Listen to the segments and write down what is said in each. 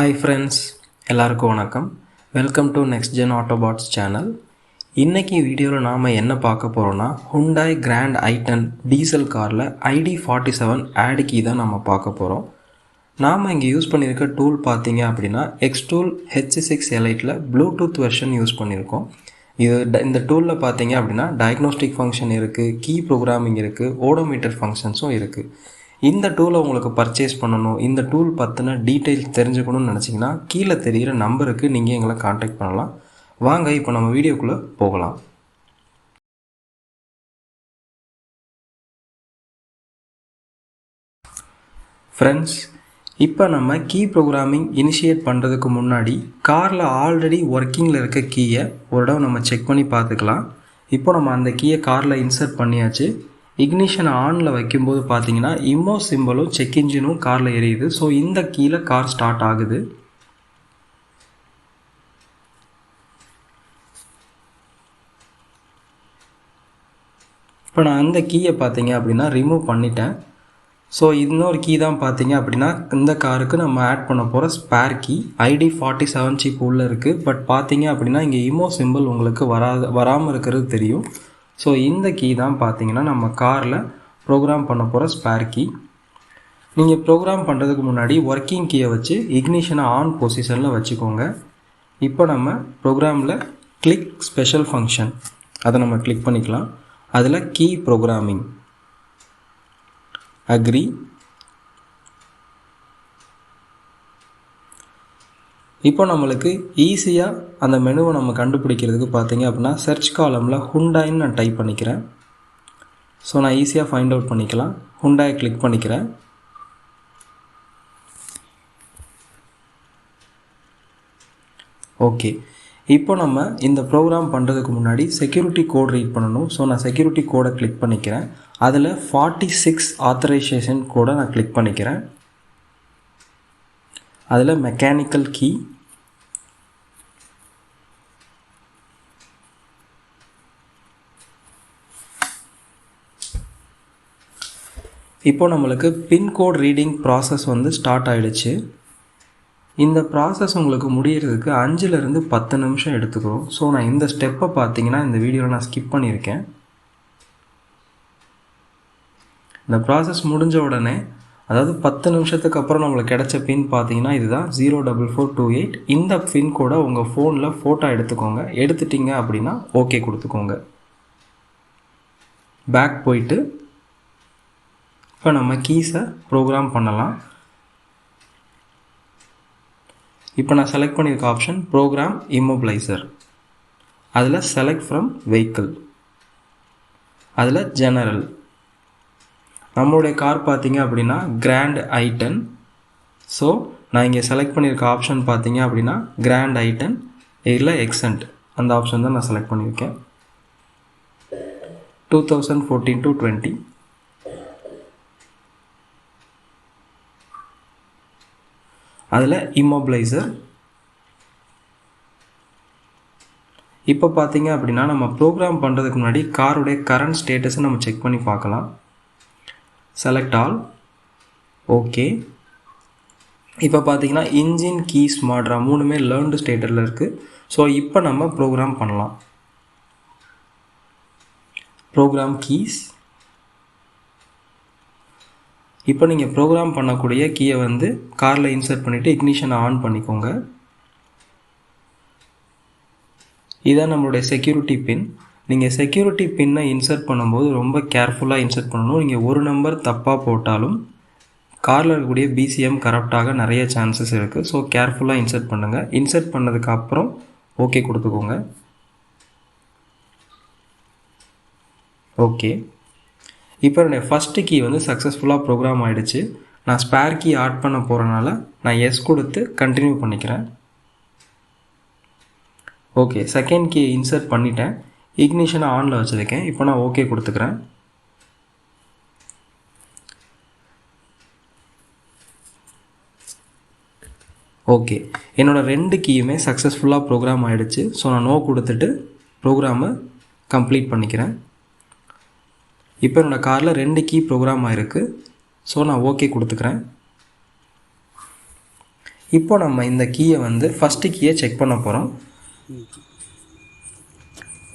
Hi friends, எல்லாருக்கும் வணக்கம். Welcome to Nex Gen AutoBots Channel. இன்னைக்கு வீடியோவில் நாம் என்ன பார்க்க போகிறோன்னா Hyundai Grand i10 டீசல் காரில் ID47 ஆட் கீ தான் நம்ம பார்க்க போகிறோம். நாம் இங்கே யூஸ் பண்ணியிருக்க டூல் பார்த்தீங்க அப்படின்னா Xtool H6L8ல் ப்ளூடூத் வெர்ஷன் யூஸ் பண்ணியிருக்கோம். இந்த டூலில் பார்த்தீங்க அப்படின்னா டயக்னோஸ்டிக் ஃபங்க்ஷன் இருக்குது, கீ ப்ரோக்ராமிங் இருக்குது, ஓடோமீட்டர் ஃபங்க்ஷன்ஸும் இருக்குது. இந்த டூலை உங்களுக்கு பர்ச்சேஸ் பண்ணணும், இந்த டூல் பற்றின டீட்டெயில்ஸ் தெரிஞ்சுக்கணும்னு நினச்சிங்கன்னா கீழே தெரிகிற நம்பருக்கு நீங்கள் எங்களை காண்டாக்ட் பண்ணலாம். வாங்க இப்போ நம்ம வீடியோக்குள்ளே போகலாம். ஃப்ரெண்ட்ஸ், இப்போ நம்ம கீ ப்ரோக்ராமிங் இனிஷியேட் பண்ணுறதுக்கு முன்னாடி காரில் ஆல்ரெடி ஒர்க்கிங்கில் இருக்க கீயை ஒரு தடவை நம்ம செக் பண்ணி பார்த்துக்கலாம். இப்போ நம்ம அந்த கீயை காரில் இன்சர்ட் பண்ணியாச்சு. இக்னிஷனை ஆனில் வைக்கும்போது பார்த்தீங்கன்னா இம்மோ சிம்பிளும் செக் இன்ஜினும் காரில் எரியுது. ஸோ இந்த கீழே கார் ஸ்டார்ட் ஆகுது. இப்போ நான் அந்த கீயை பார்த்தீங்க அப்படின்னா ரிமூவ் பண்ணிட்டேன். ஸோ இன்னொரு கீ தான் பார்த்தீங்க அப்படின்னா இந்த காருக்கு நம்ம ஆட் பண்ண போகிற ஸ்பேர் கீ ID47 சிப் உள்ளே இருக்குது. பட் பார்த்தீங்க அப்படின்னா இங்கே இம்மோ சிம்பிள் உங்களுக்கு வராமல் இருக்கிறது தெரியும். ஸோ இந்த கீ தான் பார்த்தீங்கன்னா நம்ம காரில் ப்ரோக்ராம் பண்ண போகிற ஸ்பேர் கீ. நீங்கள் ப்ரோக்ராம் பண்ணுறதுக்கு முன்னாடி ஒர்க்கிங் கீயை வச்சு இக்னிஷனை ஆன் பொசிஷனில் வச்சுக்கோங்க. இப்போ நம்ம ப்ரோக்ராமில் கிளிக் ஸ்பெஷல் ஃபங்க்ஷன் அதை நம்ம கிளிக் பண்ணிக்கலாம். அதில் கீ ப்ரோக்ராமிங் அக்ரி. இப்போ நம்மளுக்கு ஈஸியாக அந்த மெனுவை நம்ம கண்டுபிடிக்கிறதுக்கு பார்த்தீங்க அப்படின்னா சர்ச் காலமில் ஹுண்டாயின்னு நான் டைப் பண்ணிக்கிறேன். ஸோ நான் ஈஸியாக ஃபைண்ட் அவுட் பண்ணிக்கலாம். ஹுண்டாயை கிளிக் பண்ணிக்கிறேன். ஓகே, இப்போ நம்ம இந்த ப்ரோக்ராம் பண்ணுறதுக்கு முன்னாடி செக்யூரிட்டி கோட் ரீட் பண்ணணும். ஸோ நான் செக்யூரிட்டி கோடை கிளிக் பண்ணிக்கிறேன். அதில் 46 ஆத்தரைசேஷன் கோடை நான் கிளிக் பண்ணிக்கிறேன். அதில் மெக்கானிக்கல் கீ, இப்போ நம்மளுக்கு பின்கோட் ரீடிங் ப்ராசஸ் ஸ்டார்ட் ஆகிடுச்சு. இந்த ப்ராசஸ் உங்களுக்கு முடிகிறதுக்கு 5லேருந்து 10 நிமிஷம் எடுத்துக்கிறோம். ஸோ நான் இந்த ஸ்டெப்பை பார்த்தீங்கன்னா இந்த வீடியோவில் நான் ஸ்கிப் பண்ணியிருக்கேன். இந்த ப்ராசஸ் முடிஞ்ச உடனே, அதாவது 10 நிமிஷத்துக்கு அப்புறம் நம்மளுக்கு கிடைச்ச பின் பார்த்தீங்கன்னா இதுதான் 04428. இந்த பின் கோடை உங்கள் ஃபோனில் ஃபோட்டோ எடுத்துக்கோங்க. எடுத்துட்டிங்க அப்படின்னா ஓகே கொடுத்துக்கோங்க. பேக் போயிட்டு இப்போ நம்ம கீஸை ப்ரோக்ராம் பண்ணலாம். இப்போ நான் செலக்ட் பண்ணியிருக்க ஆப்ஷன் ப்ரோக்ராம் இம்மோபிளைசர். அதில் செலக்ட் ஃப்ரம் வெஹிக்கிள், அதில் ஜெனரல். நம்மளுடைய கார் பார்த்தீங்க அப்படின்னா கிராண்ட் i10. ஸோ நான் இங்கே செலக்ட் பண்ணியிருக்க ஆப்ஷன் பார்த்தீங்க அப்படின்னா கிராண்ட் i10 இதில் எக்ஸன்ட் அந்த ஆப்ஷன் தான் நான் செலக்ட் பண்ணியிருக்கேன். 2014 to 20. அதில் இம்மோபிளைசர். இப்போ பார்த்தீங்க அப்படின்னா நம்ம ப்ரோக்ராம் பண்ணுறதுக்கு முன்னாடி காருடைய கரண்ட் ஸ்டேட்டஸை நம்ம செக் பண்ணி பார்க்கலாம். Select all. ஓகே, இப்போ பார்த்தீங்கன்னா இன்ஜின், கீஸ், மாட்ரா மூணுமே லேர்ன்டு ஸ்டேட்டரில் இருக்குது. ஸோ இப்போ நம்ம ப்ரோக்ராம் பண்ணலாம். Program keys. இப்போ நீங்கள் ப்ரோக்ராம் பண்ணக்கூடிய கீயை காரில் இன்சர்ட் பண்ணிவிட்டு இக்னிஷனை ஆன் பண்ணிக்கோங்க. இதுதான் நம்மளுடைய செக்யூரிட்டி பின். நீங்கள் செக்யூரிட்டி பின்னை இன்சர்ட் பண்ணும்போது ரொம்ப கேர்ஃபுல்லாக இன்சர்ட் பண்ணணும். நீங்கள் ஒரு நம்பர் தப்பாக போட்டாலும் காரில் இருக்கக்கூடிய பிசிஎம் கரப்டாக நிறைய சான்சஸ் இருக்குது. ஸோ கேர்ஃபுல்லாக இன்சர்ட் பண்ணுங்கள். இன்சர்ட் பண்ணதுக்கு அப்புறம் ஓகே கொடுத்துக்கோங்க. ஓகே, இப்போ என்னுடைய ஃபஸ்ட்டு கீ சக்ஸஸ்ஃபுல்லாக ப்ரோக்ராம் ஆகிடுச்சு. நான் ஸ்பேர் கீ ஆட் பண்ண போகிறனால நான் எஸ் கொடுத்து கண்டினியூ பண்ணிக்கிறேன். ஓகே, செகண்ட் கீ இன்சர்ட் பண்ணிட்டேன். இக்னிஷனை ஆனில் வச்சுருக்கேன். இப்போ நான் ஓகே கொடுத்துக்கிறேன். ஓகே, என்னோடய 2 கீயுமே சக்ஸஸ்ஃபுல்லாக ப்ரோக்ராம் ஆகிடுச்சு. ஸோ நான் நோ கொடுத்துட்டு ப்ரோக்ராமை கம்ப்ளீட் பண்ணிக்கிறேன். இப்போ என்னோடய காரில் 2 கீ ப்ரோக்ராம் ஆகிருக்கு. ஸோ நான் ஓகே கொடுத்துக்கிறேன். இப்போ நம்ம இந்த கீயை வந்து ஃபஸ்ட்டு கீயை செக் பண்ண போகிறோம்.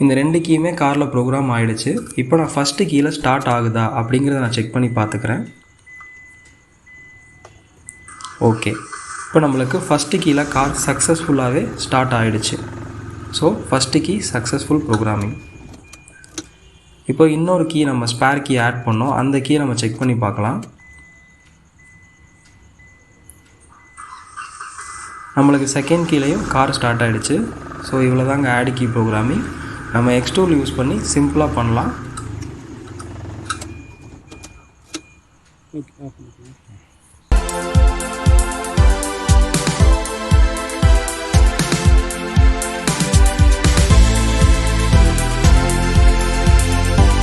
இந்த 2 கீயுமே காரில் ப்ரோக்ராம் ஆகிடுச்சு. இப்போ நான் ஃபஸ்ட்டு கீயில் ஸ்டார்ட் ஆகுதா அப்படிங்கிறத நான் செக் பண்ணி பார்த்துக்கிறேன். ஓகே, இப்போ நம்மளுக்கு ஃபஸ்ட்டு கீயில் கார் சக்ஸஸ்ஃபுல்லாகவே ஸ்டார்ட் ஆகிடுச்சு. So first key successful programming. இப்போ இன்னொரு கீ நம்ம ஸ்பேர் கீ ஆட் பண்ணோம், அந்த கீயை நம்ம செக் பண்ணி பார்க்கலாம். நம்மளுக்கு செகண்ட் கீலையும் கார் ஸ்டார்ட் ஆகிடுச்சு. ஸோ இவ்வளோ தாங்க ஆட் கீ ப்ரோக்ராமிங். நம்ம Xtool யூஸ் பண்ணி சிம்பிளாக பண்ணலாம்.